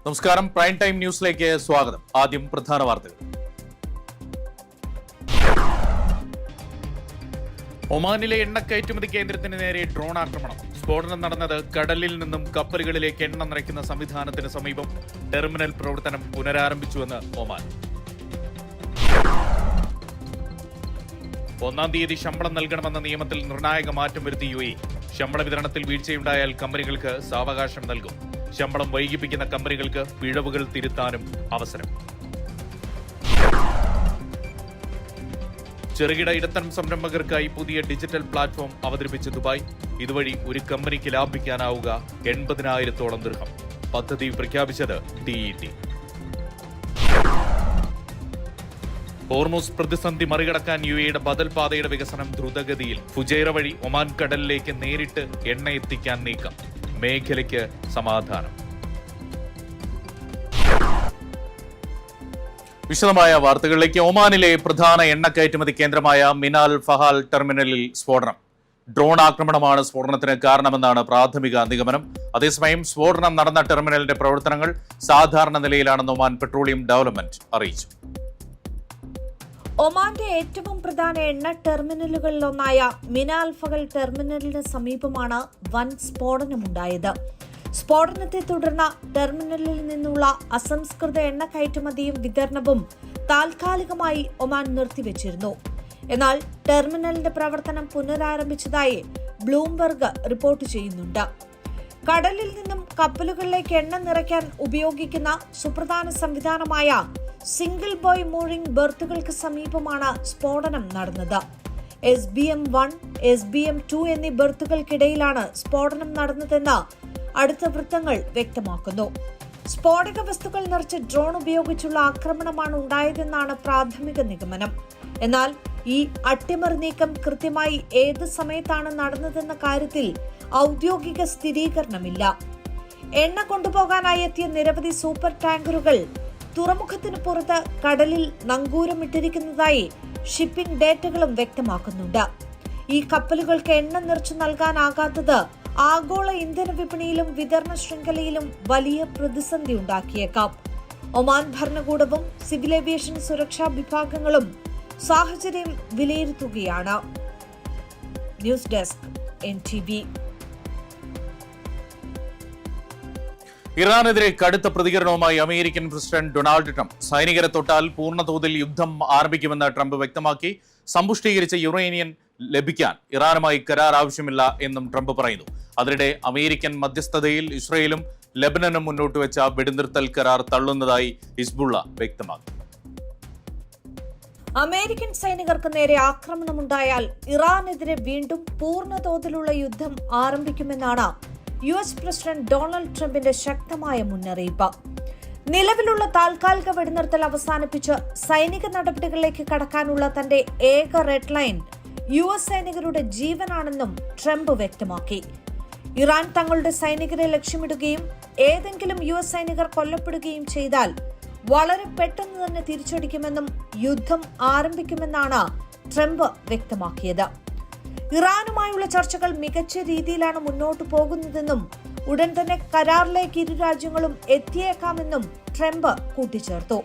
നമസ്കാരം. Prime time ന്യൂസിലേക്ക് സ്വാഗതം. ആദ്യം പ്രധാന വാർത്തകൾ. ഒമാനിലെ എണ്ണ കയറ്റുമതി കേന്ദ്രത്തിന് നേരെ ഡ്രോൺ ആക്രമണം. സ്ഫോടനം നടന്നത് കടലിൽ നിന്നും കപ്പലുകളിലേക്ക് എണ്ണ നിറയ്ക്കുന്ന സംവിധാനത്തിന് സമീപം. ടെർമിനൽ പ്രവർത്തനം പുനരാരംഭിച്ചുവെന്ന് ഒമാൻ. 1-ാം തീയതി ശമ്പളം നൽകണമെന്ന നിയമത്തിൽ നിർണായക മാറ്റം വരുത്തി UAE. ശമ്പള വിതരണത്തിൽ വീഴ്ചയുണ്ടായാൽ കമ്പനികൾക്ക് സാവകാശം നൽകും. ശമ്പളം വൈകിപ്പിക്കുന്ന കമ്പനികൾക്ക് പിഴവുകൾ തിരുത്താനും അവസരം. ചെറുകിട ഇടത്തരം സംരംഭകർക്കായി പുതിയ ഡിജിറ്റൽ പ്ലാറ്റ്ഫോം അവതരിപ്പിച്ച് ദുബായ്. ഇതുവഴി ഒരു കമ്പനിക്ക് ലാഭിക്കാനാവുക 80,000-ഓളം ദിർഹം. പദ്ധതി പ്രഖ്യാപിച്ചത് TET. ഹോർമൂസ് പ്രതിസന്ധി മറികടക്കാൻ UAEയുടെ ബദൽ പാതയുടെ വികസനം ദ്രുതഗതിയിൽ. ഫുജൈറ വഴി ഒമാൻ കടലിലേക്ക് നേരിട്ട് എണ്ണ എത്തിക്കാൻ നീക്കം. മേഖലയ്ക്ക് സമാധാനം. വിശദമായ വാർത്തകളിലേക്ക്. ഒമാനിലെ പ്രധാന എണ്ണ കയറ്റുമതി കേന്ദ്രമായ മിനാൽ ഫഹാൽ ടെർമിനലിൽ സ്ഫോടനം. ഡ്രോൺ ആക്രമണമാണ് സ്ഫോടനത്തിന് കാരണമെന്നാണ് പ്രാഥമിക നിഗമനം. അതേസമയം സ്ഫോടനം നടന്ന ടെർമിനലിന്റെ പ്രവർത്തനങ്ങൾ സാധാരണ നിലയിലാണെന്ന് ഒമാൻ പെട്രോളിയം ഡെവലപ്മെന്റ് അറിയിച്ചു. ഒമാന്റെ ഏറ്റവും പ്രധാന എണ്ണ ടെർമിനലുകളിലൊന്നായ മിനാൽ ഫഹൽ ടെർമിനലിന് സമീപമാണ് വൻ സ്ഫോടനമുണ്ടായത്. സ്ഫോടനത്തെ തുടർന്ന് ടെർമിനലിൽ നിന്നുള്ള അസംസ്കൃത എണ്ണ കയറ്റുമതിയും വിതരണവും താൽക്കാലികമായി ഒമാൻ നിർത്തിവച്ചിരുന്നു. എന്നാൽ ടെർമിനലിന്റെ പ്രവർത്തനം പുനരാരംഭിച്ചതായി ബ്ലൂംബെർഗ് റിപ്പോർട്ട് ചെയ്യുന്നുണ്ട്. കടലിൽ നിന്നും കപ്പലുകളിലേക്ക് എണ്ണ നിറയ്ക്കാൻ ഉപയോഗിക്കുന്ന സുപ്രധാന സംവിധാനമായ സിംഗിൾ ബോയ് മൂറിംഗ് ബെർത്തുകൾക്ക് സമീപമാണ് സ്ഫോടനം നടന്നത്. SBM-1, SBM-2 എന്നീ ബെർത്തുകൾക്കിടയിലാണ് സ്ഫോടനം നടന്നതെന്ന് അടുത്ത വൃത്തങ്ങൾ വ്യക്തമാക്കുന്നു. സ്ഫോടക വസ്തുക്കൾ നിറച്ച ഡ്രോൺ ഉപയോഗിച്ചുള്ള ആക്രമണമാണ് ഉണ്ടായതെന്നാണ് പ്രാഥമിക നിഗമനം. എന്നാൽ ഈ അട്ടിമറി നീക്കം കൃത്യമായി ഏത് സമയത്താണ് നടന്നതെന്ന കാര്യത്തിൽ ഔദ്യോഗിക സ്ഥിരീകരണമില്ല. എണ്ണ കൊണ്ടുപോകാനായി എത്തിയ നിരവധി സൂപ്പർ ടാങ്കറുകൾ തുറമുഖത്തിന് പുറത്ത് കടലിൽ നങ്കൂരമിട്ടിരിക്കുന്നതായി ഷിപ്പിംഗ് ഡേറ്റകളും വ്യക്തമാക്കുന്നുണ്ട്. ഈ കപ്പലുകൾക്ക് എണ്ണ നിറച്ചു നൽകാനാകാത്തത് ആഗോള ഇന്ധന വിപണിയിലും വിതരണ ശൃംഖലയിലും വലിയ പ്രതിസന്ധി ഉണ്ടാക്കിയേക്കാം. ഒമാൻ ഭരണകൂടവും സിവിൽ ഏവിയേഷൻ സുരക്ഷാ വിഭാഗങ്ങളും സാഹചര്യം വിലയിരുത്തുകയാണ്. News desk NTV. ഇറാനെതിരെ കടുത്ത പ്രതികരണവുമായി അമേരിക്കൻ പ്രസിഡന്റ് ഡൊണാൾഡ് ട്രംപ്. സൈനികരെ തൊട്ടാൽ പൂർണ്ണതോതിൽ യുദ്ധം ആരംഭിക്കുമെന്ന് ട്രംപ് വ്യക്തമാക്കി. സമ്പുഷ്ടീകരിച്ച യുറേനിയം ലഭിക്കാൻ ഇറാനുമായി കരാർ ആവശ്യമില്ല എന്നും ട്രംപ് പറയുന്നു. അതിനിടെ അമേരിക്കൻ മധ്യസ്ഥതയിൽ ഇസ്രയേലും ലെബനനും മുന്നോട്ട് വെച്ച വെടിനിർത്തൽ കരാർ തള്ളുന്നതായി ഹിസ്ബുള്ള വ്യക്തമാക്കി. അമേരിക്കൻ സൈനികർക്ക് നേരെ ആക്രമണമുണ്ടായാൽ ഇറാനെതിരെ വീണ്ടും പൂർണ്ണതോതിലുള്ള യുദ്ധം ആരംഭിക്കുമെന്നാണ് US പ്രസിഡന്റ് ഡൊണാൾഡ് ട്രംപിന്റെ ശക്തമായ മുന്നറിയിപ്പ്. നിലവിലുള്ള താൽക്കാലിക വെടിനിർത്തൽ അവസാനിപ്പിച്ച് സൈനിക നടപടികളിലേക്ക് കടക്കാനുള്ള തന്റെ ഏക റെഡ് ലൈൻ US സൈനികരുടെ ജീവനാണെന്നും ട്രംപ് വ്യക്തമാക്കി. ഇറാൻ തങ്ങളുടെ സൈനികരെ ലക്ഷ്യമിടുകയും ഏതെങ്കിലും US സൈനികർ കൊല്ലപ്പെടുകയും ചെയ്താൽ വളരെ പെട്ടെന്ന് തന്നെ തിരിച്ചടിക്കുമെന്നും യുദ്ധം ആരംഭിക്കുമെന്നാണ് ട്രംപ് വ്യക്തമാക്കിയത്. ഇറാനുമായുള്ള ചർച്ചകൾ മികച്ച രീതിയിലാണ് മുന്നോട്ടു പോകുന്നതെന്നും ഉടൻ തന്നെ കരാറിലേക്ക് ഇരു രാജ്യങ്ങളും എത്തിയേക്കാമെന്നും ട്രംപ് കൂട്ടിച്ചേർത്തു.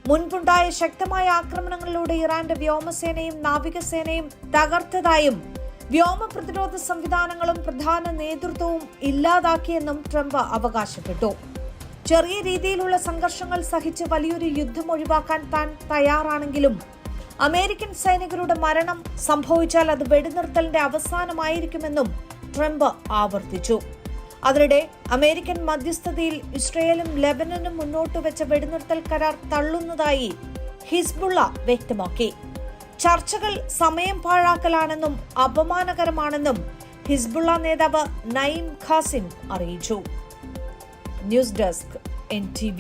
മുൻപുണ്ടായ ശക്തമായ ആക്രമണങ്ങളിലൂടെ ഇറാന്റെ വ്യോമസേനയും നാവികസേനയും തകർത്തതായും വ്യോമ പ്രതിരോധ സംവിധാനങ്ങളും പ്രധാന നേതൃത്വവും ഇല്ലാതാക്കിയെന്നും ട്രംപ് അവകാശപ്പെട്ടു. ചെറിയ രീതിയിലുള്ള സംഘർഷങ്ങൾ സഹിച്ച് വലിയൊരു യുദ്ധം ഒഴിവാക്കാൻ താൻ തയ്യാറാണെങ്കിലും അമേരിക്കൻ സൈനികരുടെ മരണം സംഭവിച്ചാൽ അത് വെടിനിർത്തലിന്റെ അവസാനമായിരിക്കുമെന്നും ട്രംപ് ആവർത്തിച്ചു. അതിനിടെ അമേരിക്കൻ മധ്യസ്ഥതയിൽ ഇസ്രയേലും ലെബനനും മുന്നോട്ട് വെച്ച വെടിനിർത്തൽ കരാർ തള്ളുന്നതായി ഹിസ്ബുള്ള വ്യക്തമാക്കി. ചർച്ചകൾ സമയം പാഴാക്കലാണെന്നും അപമാനകരമാണെന്നും ഹിസ്ബുള്ള നേതാവ് നഈം ഖാസിം അറിയിച്ചു. News desk NTV.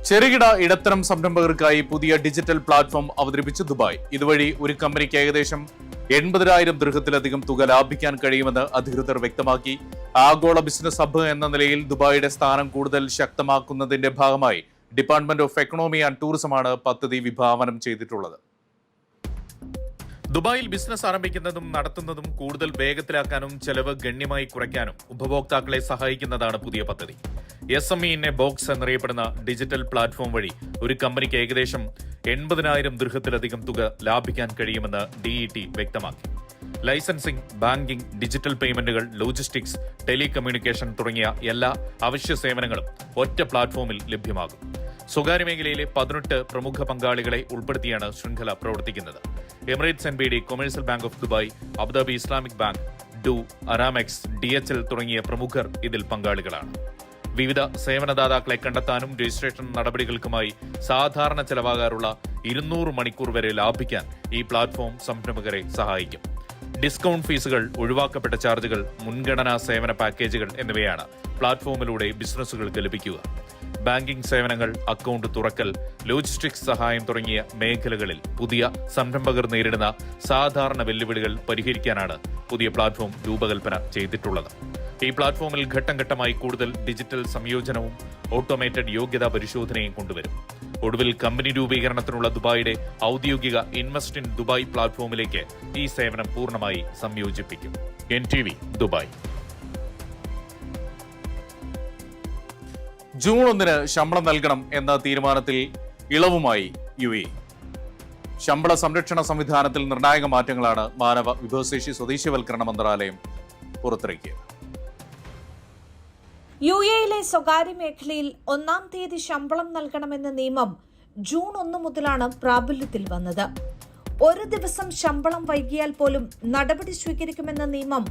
ചെറുകിട ഇടത്തരം സംരംഭകർക്കായി പുതിയ ഡിജിറ്റൽ പ്ലാറ്റ്ഫോം അവതരിപ്പിച്ച് ദുബായ്. ഇതുവഴി ഒരു കമ്പനിക്ക് ഏകദേശം 80,000 ദിർഹത്തിലധികം തുക ലാഭിക്കാൻ കഴിയുമെന്ന് അധികൃതർ വ്യക്തമാക്കി. ആഗോള ബിസിനസ് ഹബ്ബ് എന്ന നിലയിൽ ദുബായിയുടെ സ്ഥാനം കൂടുതൽ ശക്തമാക്കുന്നതിന്റെ ഭാഗമായി ഡിപ്പാർട്ട്മെന്റ് ഓഫ് എക്കണോമി ആൻഡ് ടൂറിസമാണ് പദ്ധതി വിഭാവനം ചെയ്തിട്ടുള്ളത്. ദുബായിൽ ബിസിനസ് ആരംഭിക്കുന്നതും നടത്തുന്നതും കൂടുതൽ വേഗത്തിലാക്കാനും ചെലവ് ഗണ്യമായി കുറയ്ക്കാനും ഉപഭോക്താക്കളെ സഹായിക്കുന്നതാണ് പുതിയ പദ്ധതി. SME in a ബോക്സ് എന്നറിയപ്പെടുന്ന ഡിജിറ്റൽ പ്ലാറ്റ്ഫോം വഴി ഒരു കമ്പനിക്ക് ഏകദേശം 80,000 ദിർഹത്തിലധികം തുക ലാഭിക്കാൻ കഴിയുമെന്ന് DET വ്യക്തമാക്കി. ലൈസൻസിംഗ്, ബാങ്കിംഗ്, ഡിജിറ്റൽ പേയ്മെന്റുകൾ, ലോജിസ്റ്റിക്സ്, ടെലികമ്മ്യൂണിക്കേഷൻ തുടങ്ങിയ എല്ലാ അവശ്യ സേവനങ്ങളും ഒറ്റ പ്ലാറ്റ്ഫോമിൽ ലഭ്യമാകും. സ്വകാര്യ മേഖലയിലെ 18 പ്രമുഖ പങ്കാളികളെ ഉൾപ്പെടുത്തിയാണ് ശൃംഖല പ്രവർത്തിക്കുന്നത്. Emirates NBD, commercial bank of Dubai, Abu Dhabi Islamic bank, do, അരാമെക്സ്, DHL തുടങ്ങിയ പ്രമുഖർ ഇതിൽ പങ്കാളികളാണ്. വിവിധ സേവനദാതാക്കളെ കണ്ടെത്താനും രജിസ്ട്രേഷൻ നടപടികൾക്കുമായി സാധാരണ ചെലവാകാറുള്ള 200 മണിക്കൂർ വരെ ലാഭിക്കാൻ ഈ പ്ലാറ്റ്ഫോം സംരംഭകരെ സഹായിക്കും. ഡിസ്കൗണ്ട് ഫീസുകൾ, ഒഴിവാക്കപ്പെട്ട ചാർജുകൾ, മുൻഗണനാ സേവന പാക്കേജുകൾ എന്നിവയാണ് പ്ലാറ്റ്ഫോമിലൂടെ ബിസിനസ്സുകൾക്ക് ലഭിക്കുക. ബാങ്കിംഗ് സേവനങ്ങൾ, അക്കൗണ്ട് തുറക്കൽ, ലോജിസ്റ്റിക്സ് സഹായം തുടങ്ങിയ മേഖലകളിൽ പുതിയ സംരംഭകർ നേരിടുന്ന സാധാരണ വെല്ലുവിളികൾ പരിഹരിക്കാനാണ് പുതിയ പ്ലാറ്റ്ഫോം രൂപകൽപ്പന ചെയ്തിട്ടുള്ളത്. ഈ പ്ലാറ്റ്ഫോമിൽ ഘട്ടം ഘട്ടമായി കൂടുതൽ ഡിജിറ്റൽ സംയോജനവും ഓട്ടോമേറ്റഡ് യോഗ്യതാ പരിശോധനയും കൊണ്ടുവരും. ഒടുവിൽ കമ്പനി രൂപീകരണത്തിനുള്ള ദുബായിയുടെ ഔദ്യോഗിക ഇൻവെസ്റ്റ് ഇൻ ദുബായ് പ്ലാറ്റ്ഫോമിലേക്ക് ഈ സേവനം പൂർണ്ണമായി സംയോജിപ്പിക്കും. NTV Dubai. ജൂൺ 1 ശമ്പളം നൽകണം എന്ന തീരുമാനത്തിൽ ഇളവുമായി UAE. ശമ്പള സംരക്ഷണ സംവിധാനത്തിൽ നിർണായക മാറ്റങ്ങളാണ് മാനവ വിഭവശേഷി സ്വദേശീയവൽക്കരണ മന്ത്രാലയം പുറത്തിറക്കിയത്. UAE സ്വകാര്യ മേഖലയിൽ 1-ാം തീയതി ശമ്പളം നൽകണമെന്ന നിയമം ജൂൺ 1 മുതലാണ് പ്രാബല്യത്തിൽ വന്നത്. ഒരു ദിവസം ശമ്പളം വൈകിയാൽ പോലും നടപടി സ്വീകരിക്കുമെന്ന നിയമം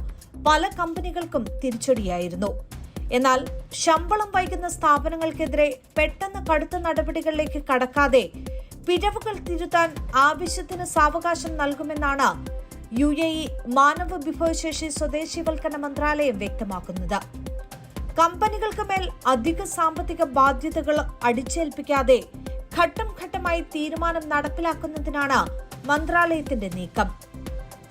പല കമ്പനികൾക്കും തിരിച്ചടിയായിരുന്നു. എന്നാൽ ശമ്പളം വൈകുന്ന സ്ഥാപനങ്ങൾക്കെതിരെ പെട്ടെന്ന് കടുത്ത നടപടികളിലേക്ക് കടക്കാതെ പിഴവുകൾ തിരുത്താൻ ആവശ്യത്തിന് സാവകാശം നൽകുമെന്നാണ് UAE മാനവ വിഭവശേഷി സ്വദേശീയവൽക്കരണ മന്ത്രാലയം വ്യക്തമാക്കുന്നത്. കമ്പനികൾക്ക് മേൽ അധിക സാമ്പത്തിക ബാധ്യതകൾ അടിച്ചേൽപ്പിക്കാതെ ഘട്ടം ഘട്ടമായി തീരുമാനം നടപ്പിലാക്കുന്നതിനാണ് മന്ത്രാലയത്തിന്റെ നീക്കം.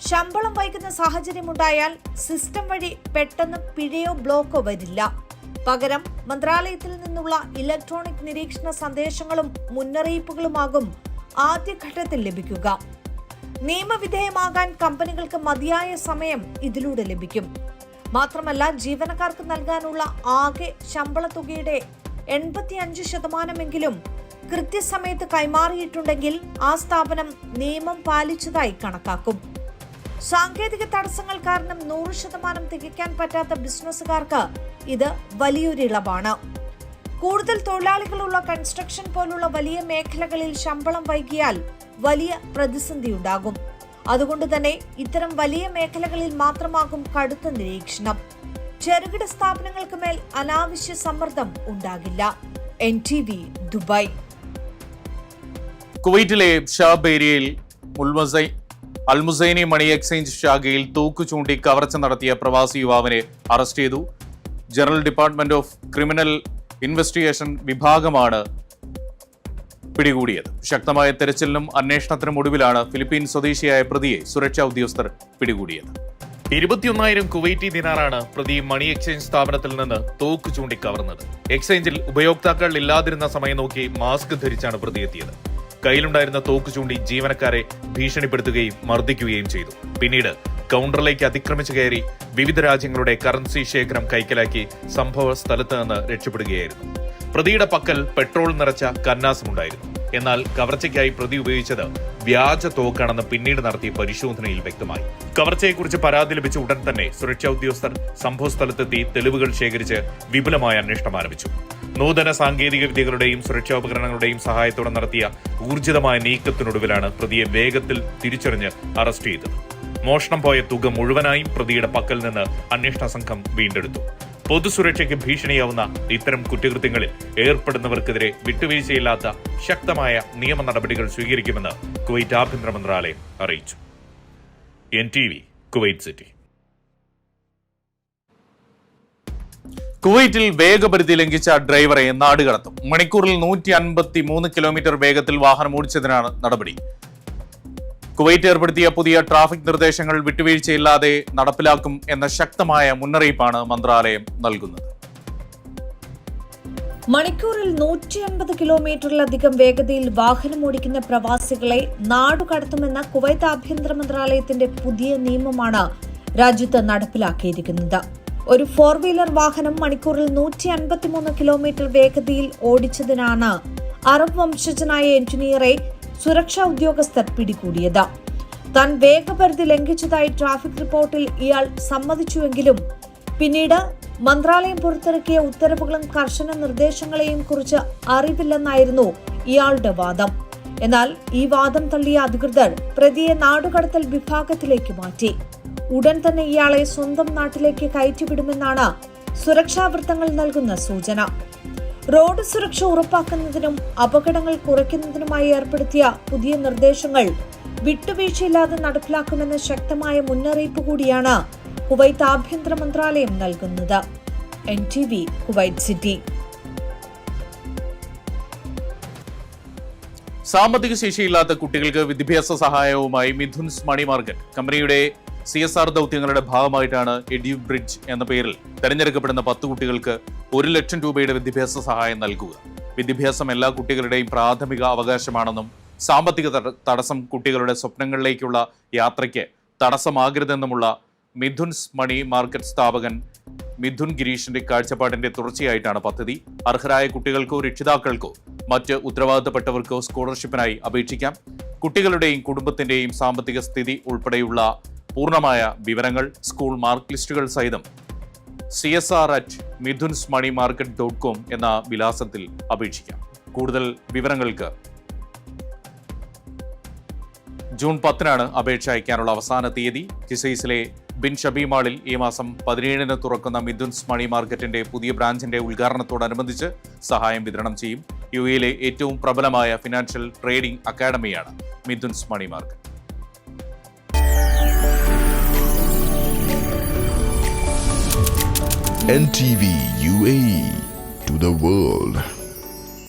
ശമ്പളം വൈകുന്ന സാഹചര്യമുണ്ടായാൽ സിസ്റ്റം വഴി പെട്ടെന്ന് പിഴയോ ബ്ലോക്കോ വരില്ല. പകരം മന്ത്രാലയത്തിൽ നിന്നുള്ള ഇലക്ട്രോണിക് നിരീക്ഷണ സന്ദേശങ്ങളും മുന്നറിയിപ്പുകളുമാകും ആദ്യഘട്ടത്തിൽ ലഭിക്കുക. നിയമവിധേയമാകാൻ കമ്പനികൾക്ക് മതിയായ സമയം ഇതിലൂടെ ലഭിക്കും. മാത്രമല്ല, ജീവനക്കാർക്ക് നൽകാനുള്ള ആകെ ശമ്പള തുകയുടെ 85% കൃത്യസമയത്ത് കൈമാറിയിട്ടുണ്ടെങ്കിൽ ആ സ്ഥാപനം നിയമം പാലിച്ചതായി കണക്കാക്കും. സാങ്കേതിക തടസ്സങ്ങൾ കാരണം 100% തികയ്ക്കാൻ പറ്റാത്ത ബിസിനസ്സുകാർക്ക് ഇത് വലിയൊരു ഇളവാണ്. കൂടുതൽ തൊഴിലാളികളുള്ള കൺസ്ട്രക്ഷൻ പോലുള്ള വലിയ മേഖലകളിൽ ശമ്പളം വൈകിയാൽ വലിയ പ്രതിസന്ധിയുണ്ടാകും. അതുകൊണ്ട് തന്നെ ഇത്തരം വലിയ മേഖലകളിൽ മാത്രമാകും കടുത്ത നിരീക്ഷണം. ചെറുകിട സ്ഥാപനങ്ങൾക്ക് മേൽ അനാവശ്യ സമ്മർദ്ദം ഉണ്ടാകില്ല. NTV Dubai. കുവൈറ്റിലെ ഷാബ് ഏരിയയിൽ അൽമുസൈനി മണി എക്സ്ചേഞ്ച് ശാഖയിൽ തൂക്കു ചൂണ്ടി കവർച്ച നടത്തിയ പ്രവാസി യുവാവിനെ അറസ്റ്റ് ചെയ്തു. General department of criminal investigation വിഭാഗമാണ് പിടികൂടിയത്. ശക്തമായ തെരച്ചിലിനും അന്വേഷണത്തിനും ഒടുവിലാണ് ഫിലിപ്പീൻ സ്വദേശിയായ പ്രതിയെ സുരക്ഷാ ഉദ്യോഗസ്ഥർ പിടികൂടിയത്. 21,000 കുവൈറ്റി ദിനാറാണ് പ്രതി മണി എക്സ്ചേഞ്ച് സ്ഥാപനത്തിൽ നിന്ന് തോക്ക് ചൂണ്ടി കവർന്നത്. എക്സ്ചേഞ്ചിൽ ഉപയോക്താക്കൾ ഇല്ലാതിരുന്ന സമയം നോക്കി മാസ്ക് ധരിച്ചാണ് പ്രതി എത്തിയത്. കയ്യിലുണ്ടായിരുന്ന തോക്ക് ചൂണ്ടി ജീവനക്കാരെ ഭീഷണിപ്പെടുത്തുകയും മർദ്ദിക്കുകയും ചെയ്തു. പിന്നീട് കൗണ്ടറിലേക്ക് അതിക്രമിച്ചു കയറി വിവിധ രാജ്യങ്ങളുടെ കറൻസി ശേഖരം കൈക്കലാക്കി സംഭവ സ്ഥലത്ത് നിന്ന് രക്ഷപ്പെടുകയായിരുന്നു. പ്രതിയുടെ പക്കൽ പെട്രോൾ നിറച്ച കന്നാസുമുണ്ടായിരുന്നു. എന്നാൽ കവർച്ചയ്ക്കായി പ്രതി ഉപയോഗിച്ചത് വ്യാജ തോക്കാണെന്ന് പിന്നീട് നടത്തിയ പരിശോധനയിൽ വ്യക്തമായി. കവർച്ചയെക്കുറിച്ച് പരാതി ലഭിച്ച ഉടൻ തന്നെ സുരക്ഷാ ഉദ്യോഗസ്ഥർ സംഭവ സ്ഥലത്തെത്തി തെളിവുകൾ ശേഖരിച്ച് വിപുലമായ അന്വേഷണം ആരംഭിച്ചു. നൂതന സാങ്കേതിക വിദ്യകളുടെയും സുരക്ഷാ ഉപകരണങ്ങളുടെയും സഹായത്തോടെ നടത്തിയ ഊർജിതമായ നീക്കത്തിനൊടുവിലാണ് പ്രതിയെ വേഗത്തിൽ തിരിച്ചറിഞ്ഞ് അറസ്റ്റ് ചെയ്തത്. മോഷണം പോയ തുക മുഴുവനായും പ്രതിയുടെ പക്കൽ നിന്ന് അന്വേഷണ സംഘം വീണ്ടെടുത്തു. പൊതുസുരക്ഷയ്ക്ക് ഭീഷണിയാവുന്ന ഇത്തരം കുറ്റകൃത്യങ്ങളിൽ ഏർപ്പെടുന്നവർക്കെതിരെ വിട്ടുവീഴ്ചയില്ലാത്ത ശക്തമായ നിയമ നടപടികൾ സ്വീകരിക്കുമെന്ന് കുവൈറ്റ് ആഭ്യന്തര മന്ത്രാലയം അറിയിച്ചു. NTV Kuwait city. കുവൈറ്റിൽ വേഗപരിധി ലംഘിച്ച ഡ്രൈവറെ നാടുകടത്തും. മണിക്കൂറിൽ 153 കിലോമീറ്റർ വേഗത്തിൽ വാഹനം ഓടിച്ചതിനാണ് നടപടി. കുവൈറ്റ് ഏർപ്പെടുത്തിയ പുതിയ ട്രാഫിക് നിർദ്ദേശങ്ങൾ വിട്ടുവീഴ്ചയില്ലാതെ നടപ്പിലാക്കും എന്ന ശക്തമായ മുന്നറിയിപ്പാണ് മന്ത്രാലയം നൽകുന്നത്. മണിക്കൂറിൽ 150 കിലോമീറ്ററിലധികം വേഗതയിൽ വാഹനമോടിക്കുന്ന പ്രവാസികളെ നാടുകടത്തുമെന്ന കുവൈറ്റ് ആഭ്യന്തര മന്ത്രാലയത്തിന്റെ പുതിയ നിയമമാണ് രാജ്യത്ത് നടപ്പിലാക്കിയിരിക്കുന്നത്. ഒരു 4-വീലർ വാഹനം മണിക്കൂറിൽ 153 കിലോമീറ്റർ വേഗതയിൽ ഓടിച്ചതിനാണ് അറബ് വംശജനായ എഞ്ചിനീയറെ സുരക്ഷാ ഉദ്യോഗസ്ഥർ പിടികൂടിയത്. താൻ വേഗപരിധി ലംഘിച്ചതായി ട്രാഫിക് റിപ്പോർട്ടിൽ ഇയാൾ സമ്മതിച്ചുവെങ്കിലും പിന്നീട് മന്ത്രാലയം പുറത്തിറക്കിയ ഉത്തരവുകളും കർശന നിർദ്ദേശങ്ങളെയും കുറിച്ച് അറിവില്ലെന്നായിരുന്നു ഇയാളുടെ വാദം. എന്നാൽ ഈ വാദം തള്ളിയ അധികൃതർ പ്രതിയെ നാടുകടത്തൽ വിഭാഗത്തിലേക്ക് മാറ്റി. ഉടൻ തന്നെ ഇയാളെ സ്വന്തം നാട്ടിലേക്ക് കയറ്റിവിടുമെന്നാണ് സുരക്ഷാ വൃത്തങ്ങൾ നൽകുന്ന സൂചന. റോഡ് സുരക്ഷ ഉറപ്പാക്കുന്നതിനും അപകടങ്ങൾ കുറയ്ക്കുന്നതിനുമായി ഏർപ്പെടുത്തിയ പുതിയ നിർദ്ദേശങ്ങൾ വിട്ടുവീഴ്ചയില്ലാതെ നടപ്പിലാക്കുമെന്ന ശക്തമായ മുന്നറിയിപ്പ് കൂടിയാണ് കുവൈത്ത് ആഭ്യന്തര മന്ത്രാലയം നൽകുന്നത്. NTV Kuwait city. സാമ്പത്തിക ശേഷിയില്ലാത്ത കുട്ടികൾക്ക് വിദ്യാഭ്യാസ സഹായവുമായി മിഥുൻസ് മണി മാർക്കറ്റ് കമ്പനിയുടെ CSR ദൗത്യങ്ങളുടെ ഭാഗമായിട്ടാണ് എഡ്യൂ ബ്രിഡ്ജ് എന്ന പേരിൽ തെരഞ്ഞെടുക്കപ്പെടുന്ന 10 കുട്ടികൾക്ക് 1 ലക്ഷം രൂപയുടെ വിദ്യാഭ്യാസ സഹായം നൽകുക. വിദ്യാഭ്യാസം എല്ലാ കുട്ടികളുടെയും പ്രാഥമിക അവകാശമാണെന്നും സാമ്പത്തിക തടസ്സം കുട്ടികളുടെ സ്വപ്നങ്ങളിലേക്കുള്ള യാത്രയ്ക്ക് തടസ്സമാകരുതെന്നുമുള്ള മിഥുൻസ് മണി മാർക്കറ്റ് സ്ഥാപകൻ മിഥുൻ ഗിരീഷിന്റെ കാഴ്ചപ്പാടിന്റെ തുടർച്ചയായിട്ടാണ് പദ്ധതി. അർഹരായ കുട്ടികൾക്കോ രക്ഷിതാക്കൾക്കോ മറ്റ് ഉത്തരവാദിത്തപ്പെട്ടവർക്കോ സ്കോളർഷിപ്പിനായി അപേക്ഷിക്കാം. കുട്ടികളുടെയും കുടുംബത്തിന്റെയും സാമ്പത്തിക സ്ഥിതി ഉൾപ്പെടെയുള്ള പൂർണ്ണമായ വിവരങ്ങൾ സ്കൂൾ മാർക്ക് ലിസ്റ്റുകൾ സഹിതം csr@mithunsmoneymarket.com എന്ന വിലാസത്തിൽ അപേക്ഷിക്കാം. കൂടുതൽ വിവരങ്ങൾക്ക് ജൂൺ 10 അപേക്ഷ അയക്കാനുള്ള അവസാന തീയതി. കിസൈസിലെ ബിൻ ഷബി മാളിൽ ഈ മാസം 17 തുറക്കുന്ന മിഥുൻസ് മണി മാർക്കറ്റിന്റെ പുതിയ ബ്രാഞ്ചിന്റെ ഉദ്ഘാടനത്തോടനുബന്ധിച്ച് സഹായം വിതരണം ചെയ്യും. UAE-യിലെ ഏറ്റവും പ്രബലമായ ഫിനാൻഷ്യൽ ട്രേഡിംഗ് അക്കാഡമിയാണ് Mithun's money market. NTV UAE to the world.